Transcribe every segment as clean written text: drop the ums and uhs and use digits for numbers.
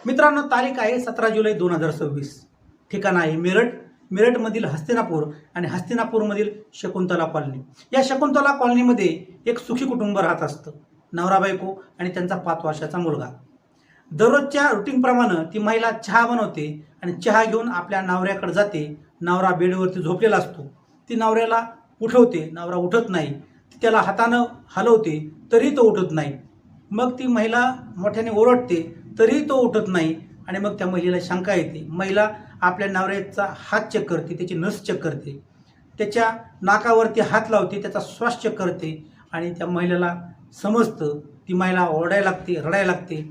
मित्रांनो, तारीख आहे 17 जुलै 2026. ठिकाण आहे मेरठ. मेरठमधील हस्तिनापूर आणि हस्तिनापूरमधील शकुंतला कॉलनी. या शकुंतला कॉलनीमध्ये एक सुखी कुटुंब राहत असतं. नवरा बायको आणि त्यांचा 5 वर्षाचा मुलगा. दररोजच्या रुटीनप्रमाणे ती महिला चहा बनवते आणि चहा घेऊन आपल्या नवऱ्याकडे जाते. नवरा बेडवरती झोपलेला असतो. ती नवऱ्याला उठवते. नवरा उठत नाही. ती त्याला हातानं हलवते तरी तो उठत नाही. मग ती महिला मोठ्याने ओरडते तरीही तो उठत नाही आणि मग त्या महिलेला शंका येते. महिला आपल्या नवऱ्याचा हात चेक करते, त्याची नस चेक करते, त्याच्या नाकावरती हात लावते, त्याचा श्वास चेक करते आणि त्या महिलेला समजतं. ती महिला ओरडायला लागते, रडायला लागते.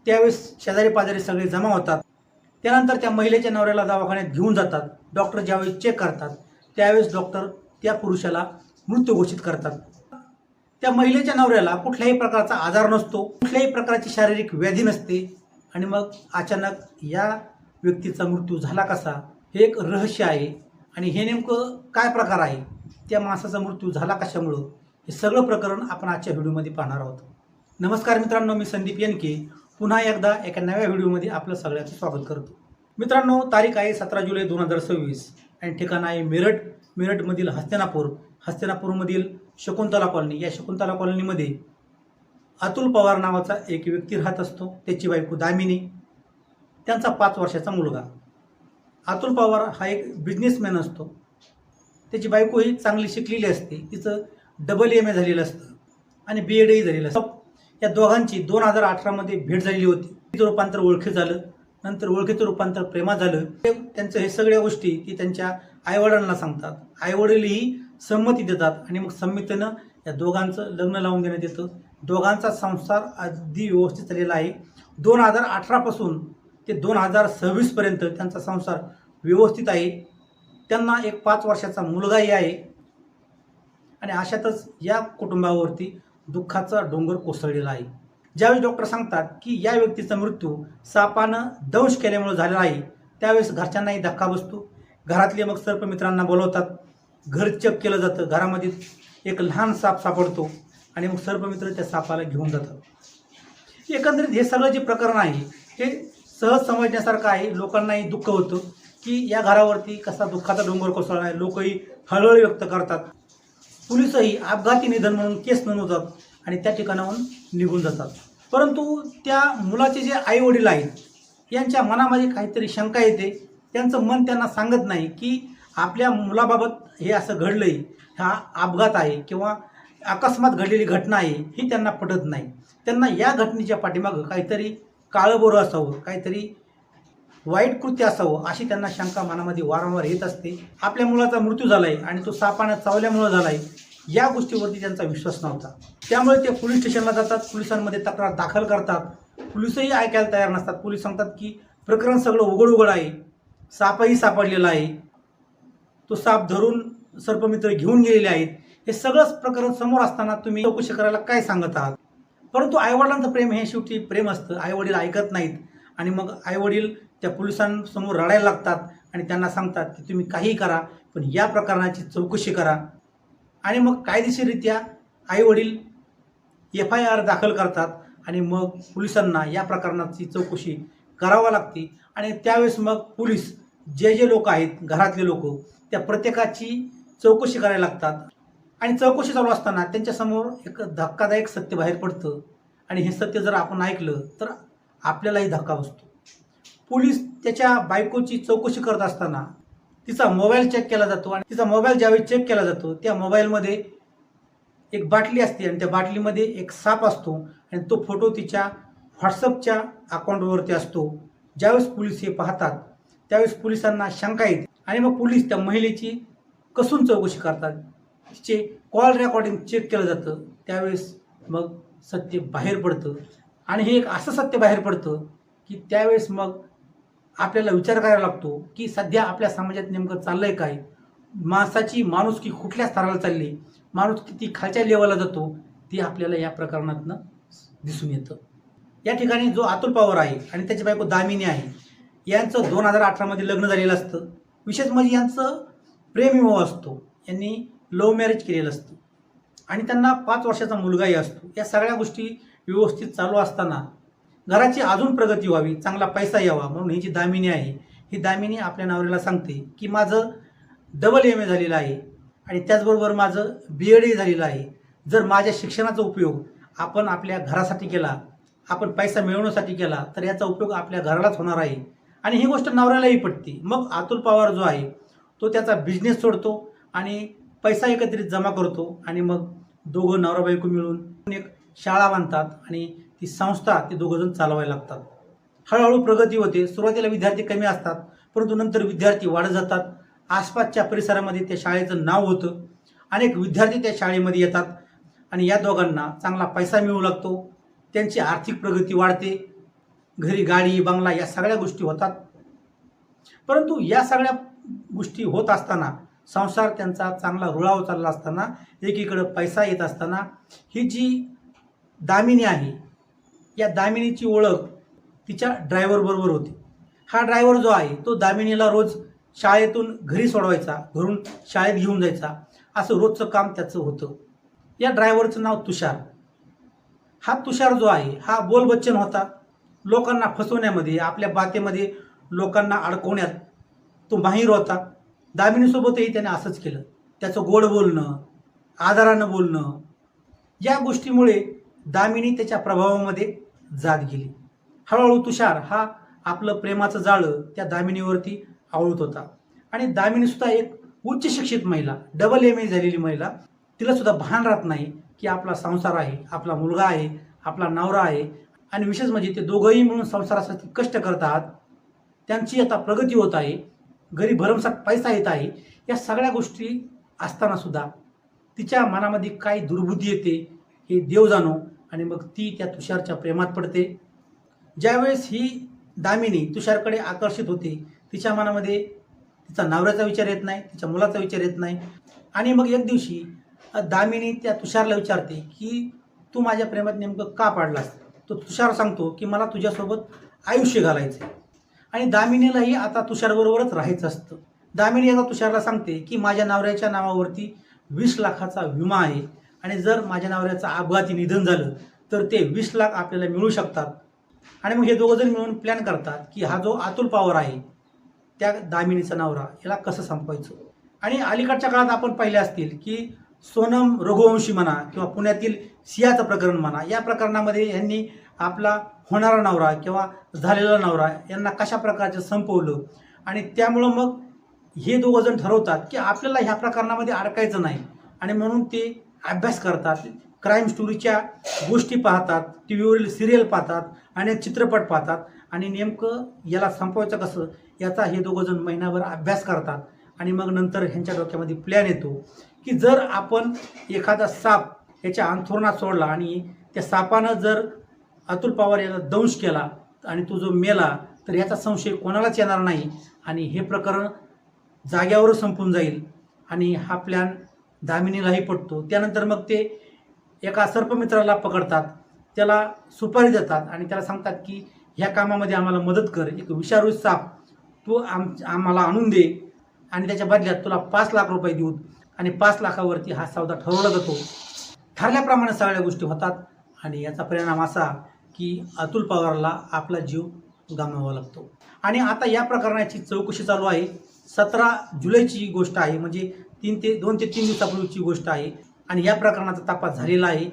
त्यावेळेस शेजारी पाजारी सगळे जमा होतात. त्यानंतर त्या महिलेच्या नवऱ्याला दवाखान्यात घेऊन जातात. डॉक्टर ज्यावेळेस चेक करतात त्यावेळेस डॉक्टर त्या पुरुषाला मृत्यू घोषित करतात. त्या महिलेच्या नवऱ्याला कुठल्याही प्रकारचा आजार नसतो, कुठल्याही प्रकारची शारीरिक व्याधी नसते आणि मग अचानक या व्यक्तीचा मृत्यू झाला कसा, हे एक रहस्य आहे. आणि हे नेमकं काय प्रकार आहे, त्या माणसाचा मृत्यू झाला कशामुळं, हे सगळं प्रकरण आपण आजच्या व्हिडिओमध्ये पाहणार आहोत. नमस्कार मित्रांनो, मी संदीप येनके पुन्हा एकदा एका नव्या व्हिडिओमध्ये आपलं सगळ्यांचं स्वागत करतो. मित्रांनो, तारीख आहे 17 जुलै 2026 आणि ठिकाण आहे मेरठ. मेरठमधील हस्तिनापूरमधील शकुंतला कॉलनी. या शकुंतला कॉलनीमध्ये अतुल पवार नावाचा एक व्यक्ती राहत असतो. त्याची बायको दामिनी, त्यांचा 5 वर्षाचा मुलगा. अतुल पवार हा एक बिझनेसमॅन असतो. त्याची बायको ही चांगली शिकलेली असते. तिचं AA झालेलं असतं आणि BEdही झालेलं असतं. या दोघांची 2018मध्ये भेट झालेली होती. तिचं रूपांतर ओळखीत झालं. नंतर ओळखीचं रूपांतर प्रेमात झालं. त्यांचं हे सगळ्या गोष्टी ती त्यांच्या आईवडिलांना सांगतात. आईवडीलही संमती देतात आणि मग संमतीनं या दोघांचं लग्न लावून देण्यात येतं. दोघांचा संसार अगदी व्यवस्थित चाललेला आहे. 2018 पासून ते 2026 पर्यंत त्यांचा संसार व्यवस्थित आहे. त्यांना एक 5 वर्षाचा मुलगाही आहे. आणि अशातच या कुटुंबावरती दुःखाचा डोंगर कोसळलेला आहे. ज्यावेळेस डॉक्टर सांगतात की या व्यक्तीचा मृत्यू सापानं दंश केल्यामुळे झालेला आहे, त्यावेळेस घरच्यांनाही धक्का बसतो. घरातले मग सर्पमित्रांना बोलवतात. घर चेक केलं जातं. घरामध्ये एक लहान साप सापडतो आणि मग सर्पमित्र त्या सापाला घेऊन जातात. एकंदरीत हे सगळं जे प्रकरण आहे हे सहज समजण्यासारखं आहे. लोकांनाही दुःख होतं की या घरावरती कसा दुःखाचा डोंगर कोसळला आहे. लोकही हळहळ व्यक्त करतात. पोलिसही अपघाती निधन म्हणून केस नोंदवतात आणि त्या ठिकाणाहून निघून जातात. परंतु त्या मुलाचे जे आई वडील आहेत यांच्या मनामध्ये काहीतरी शंका येते. त्यांचं मन त्यांना सांगत नाही की आपल्या मुलाबाबत हे असं घडलंय, हा अपघात आहे किंवा अकस्मात घडलेली घटना आहे, ही त्यांना पटत नाही. त्यांना या घटनेच्या पाठीमागं काहीतरी काळबोरं असावं, काहीतरी वाईट कृत्य असावं, अशी त्यांना शंका मनामध्ये वारंवार येत असते. आपल्या मुलाचा मृत्यू झालाय आणि तो सापानं चावल्यामुळं झालाय, या गोष्टीवरती त्यांचा विश्वास नव्हता. त्यामुळे ते पोलीस स्टेशनला जातात. पोलिसांमध्ये तक्रार दाखल करतात. पोलिसही ऐकायला तयार नसतात. पोलीस सांगतात की प्रकरण सगळं उघड आहे, सापही सापडलेला आहे, तो साप धरून सर्पमित्र घेऊन गेलेले आहेत. हे सगळंच प्रकरण समोर असताना तुम्ही चौकशी करायला काय सांगत आहात? परंतु आईवडिलांचं प्रेम हे शेवटी प्रेम असतं. आईवडील ऐकत नाहीत आणि मग आईवडील त्या पोलिसांसमोर रडायला लागतात आणि त्यांना सांगतात की तुम्ही काहीही करा, पण या प्रकरणाची चौकशी करा. आणि मग कायदेशीररित्या आईवडील FIR दाखल करतात आणि मग पोलिसांना या प्रकरणाची चौकशी करावी लागते. आणि त्यावेळेस मग पोलीस जे लोक आहेत, घरातले लोक, त्या प्रत्येकाची चौकशी करायला लागतात. आणि चौकशी चालू असताना त्यांच्यासमोर एक धक्कादायक सत्य बाहेर पडतं आणि हे सत्य जर आपण ऐकलं तर आपल्यालाही धक्का बसतो. पोलीस त्याच्या बायकोची चौकशी करत असताना तिचा मोबाईल चेक केला जातो आणि तिचा मोबाईल ज्यावेळी चेक केला जातो त्या मोबाईलमध्ये एक बाटली असते आणि त्या बाटलीमध्ये एक साप असतो आणि तो फोटो तिच्या व्हॉट्सअपच्या अकाउंटवरती असतो. ज्यावेळेस पोलीस हे पाहतात त्यावेळेस पोलिसांना शंका येते आणि मग पोलीस त्या महिलेची कसून चौकशी करतात. तिचे कॉल रेकॉर्डिंग चेक केलं जातं. त्यावेळेस मग सत्य बाहेर पडतं आणि हे एक असं सत्य बाहेर पडतं की त्यावेळेस मग आपल्याला विचार करायला लागतो की सध्या आपल्या समाजात नेमकं चाललंय काय, माणसाची माणुसकी कुठल्या स्तराला चालली, माणूस किती खालच्या लेवलला जातो, ते आपल्याला या प्रकरणातनं दिसून येतं. या ठिकाणी जो अतुल पवार आहे आणि त्याची बायको दामिनी आहे, यांचं 2018मध्ये लग्न झालेलं असतं. विशेष म्हणजे यांचं प्रेमविवाह असतो. यांनी लव्ह मॅरेज केलेलं असतं आणि त्यांना 5 वर्षाचा मुलगाही असतो. या सगळ्या गोष्टी व्यवस्थित चालू असताना घराची अजून प्रगती व्हावी, चांगला पैसा यावा म्हणून ही जी दामिनी आहे, ही दामिनी आपल्या नवऱ्याला सांगते की माझं डबल MA झालेलं आहे आणि त्याचबरोबर माझं BEdही झालेलं आहे. जर माझ्या शिक्षणाचा उपयोग आपण आपल्या घरासाठी केला, आपण पैसा मिळवण्यासाठी केला, तर याचा उपयोग आपल्या घरालाच होणार आहे. आणि ही गोष्ट नवऱ्यालाही पटते. मग अतुल पवार जो आहे तो त्याचा बिझनेस सोडतो आणि पैसा एकत्रित जमा करतो आणि मग दोघं नवरा बायको मिळून एक शाळा बांधतात आणि ती संस्था ते दोघंजण चालवायला लागतात. हळूहळू प्रगती होते. सुरुवातीला विद्यार्थी कमी असतात, परंतु नंतर विद्यार्थी वाढत जातात. आसपासच्या परिसरामध्ये त्या शाळेचं नाव होतं. अनेक विद्यार्थी त्या शाळेमध्ये येतात आणि या दोघांना चांगला पैसा मिळू लागतो. त्यांची आर्थिक प्रगती वाढते. घरी गाडी बंगला या सगळ्या गोष्टी होतात. परंतु या सगळ्या गोष्टी होत असताना, संसार त्यांचा चांगला रुळावर चालला असताना, एकीकडे पैसा येत असताना, ही जी दामिनी आहे, या दामिनीची ओळख तिच्या ड्रायव्हर बरोबर होती. हा ड्रायव्हर जो आहे तो दामिनीला रोज शाळेतून घरी सोडवायचा, घरून शाळेत घेऊन जायचा, असं रोजचं काम त्याचं होतं. या ड्रायव्हरचं नाव तुषार. हा तुषार जो आहे हा बोलबच्चन होता. लोकांना फसवण्यामध्ये, आपल्या बातेमध्ये लोकांना अडकवण्यात तो माहीर होता. दामिनीसोबतही त्याने असंच केलं. त्याचं गोड बोलणं, आदरानं बोलणं, या गोष्टीमुळे दामिनी त्याच्या प्रभावामध्ये जात गेली. हळूहळू तुषार हा आपलं प्रेमाचं जाळं त्या दामिनीवरती आवळत होता. आणि दामिनीसुद्धा एक उच्च शिक्षित महिला, डबल MA झालेली महिला, तिलासुद्धा भान राहत नाही की आपला संसार आहे, आपला मुलगा आहे, आपला नवरा आहे आणि विशेष म्हणजे ते दोघंही मिळून संसारासाठी कष्ट करतात. त्यांची आता प्रगती होत आहे, घरी भरमसाठ पैसा येत आहे. या सगळ्या गोष्टी असतानासुद्धा तिच्या मनामध्ये काय दुर्बुद्धी येते हे देव जाणो आणि मग ती त्या तुषारच्या प्रेमात पडते. ज्यावेळेस ही दामिनी तुषारकडे आकर्षित होते, तिच्या मनामध्ये तिचा नवऱ्याचा विचार येत नाही, तिच्या मुलाचा विचार येत नाही. आणि मग एक दिवशी दामिनी त्या तुषारला विचारते की तू माझ्या प्रेमात नेमकं का पाडलास? तो तुषार सांगतो की मला तुझ्यासोबत आयुष्य घालायचं आहे. आणि दामिनीलाही आता तुषारबरोबरच राहायचं असतं. दामिनी आता तुषारला सांगते की माझ्या नवऱ्याच्या नावावरती 20 लाखाचा विमा आहे आणि जर माझ्या नवऱ्याचं अपघाती निधन झालं तर ते 20 लाख आपल्याला मिळू शकतात. आणि मग हे दोघंजण मिळून प्लॅन करतात की हा जो अतुल पवार आहे, त्या दामिनीचा नवरा, याला कसं संपवायचं. आणि अलीकडच्या काळात आपण पाहिले असतील की सोनम रघुवंशी म्हणा किंवा पुण्यातील सियाचं प्रकरण म्हणा, या प्रकरणामध्ये यांनी आपला होणारा नवरा किंवा झालेला नवरा यांना कशा प्रकारचं संपवलं. आणि त्यामुळं मग हे दोघंजण ठरवतात की आपल्याला ह्या प्रकरणामध्ये अडकायचं नाही. आणि म्हणून ते अभ्यास करतात, क्राईम स्टोरीच्या गोष्टी पाहतात, TV वरील सिरियल पाहतात, अनेक चित्रपट पाहतात आणि नेमकं याला संपवायचं कसं याचा हे दोघंजण महिनाभर अभ्यास करतात. आणि मग नंतर ह्यांच्या डोक्यामध्ये प्लॅन येतो की जर आपण एखादा साप याच्या अंथरुणात सोडला आणि त्या सापानं जर अतुल पवार याला दंश केला आणि तो जो मेला तर याचा संशय कोणालाच येणार नाही आणि हे प्रकरण जाग्यावरच संपून जाईल. आणि हा प्लॅन दामिनीलाही पटतो. त्यानंतर मग ते एका सर्पमित्राला पकडतात, त्याला सुपारी देतात आणि त्याला सांगतात की ह्या कामामध्ये आम्हाला मदत कर, एक विषारू साप तू आम्हाला आणून दे आणि त्याच्या बदल्यात तुला 5 लाख रुपये देऊ. आणि 5 लाखावरती हा सौदा ठरवला जातो. ठरल्याप्रमाणे सगळ्या गोष्टी होतात आणि याचा परिणाम असा की अतुल पवारला आपला जीव गमावावा लागतो. आणि आता या प्रकरणाची चौकशी चालू आहे. 17 जुलैची गोष्ट आहे, म्हणजे 2 ते 3 दिवसापूर्वीची गोष्ट आहे. आणि या प्रकरणाचा तपास झालेला आहे.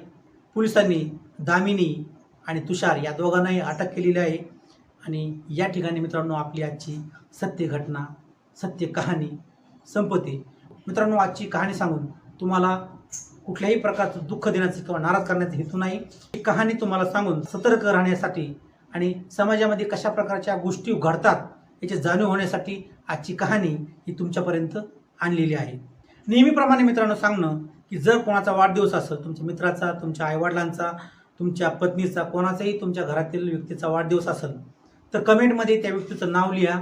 पोलिसांनी दामिनी आणि तुषार या दोघांनाही अटक केलेली आहे. आणि या ठिकाणी मित्रांनो आपली आजची सत्य घटना, सत्य कहाणी संपते. मित्रांनो, आजची कहाणी सांगून तुम्हाला कुठल्याही प्रकारचं दुःख देण्याचं किंवा नाराज करण्याचा हेतू नाही. ही कहाणी तुम्हाला सांगून सतर्क राहण्यासाठी आणि समाजामध्ये कशा प्रकारच्या गोष्टी घडतात याची जाणीव होण्यासाठी आजची कहाणी ही तुमच्यापर्यंत आणलेली आहे. नेहमीप्रमाणे मित्रांनो सांगणं की जर कोणाचा वाढदिवस असेल, तुमच्या मित्राचा, तुमच्या आईवडिलांचा, तुमच्या पत्नीचा, कोणाचाही तुमच्या घरातील व्यक्तीचा वाढदिवस असेल तर कमेंटमध्ये त्या व्यक्तीचं नाव लिहा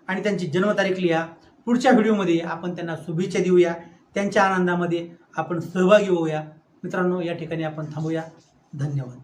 आणि त्यांची जन्मतारीख लिहा. पुढच्या व्हिडिओमध्ये आपण त्यांना शुभेच्छा देऊया, त्यांच्या आनंदामध्ये आपण सहभागी होऊया. मित्रांनो, या ठिकाणी आपण थांबूया. धन्यवाद.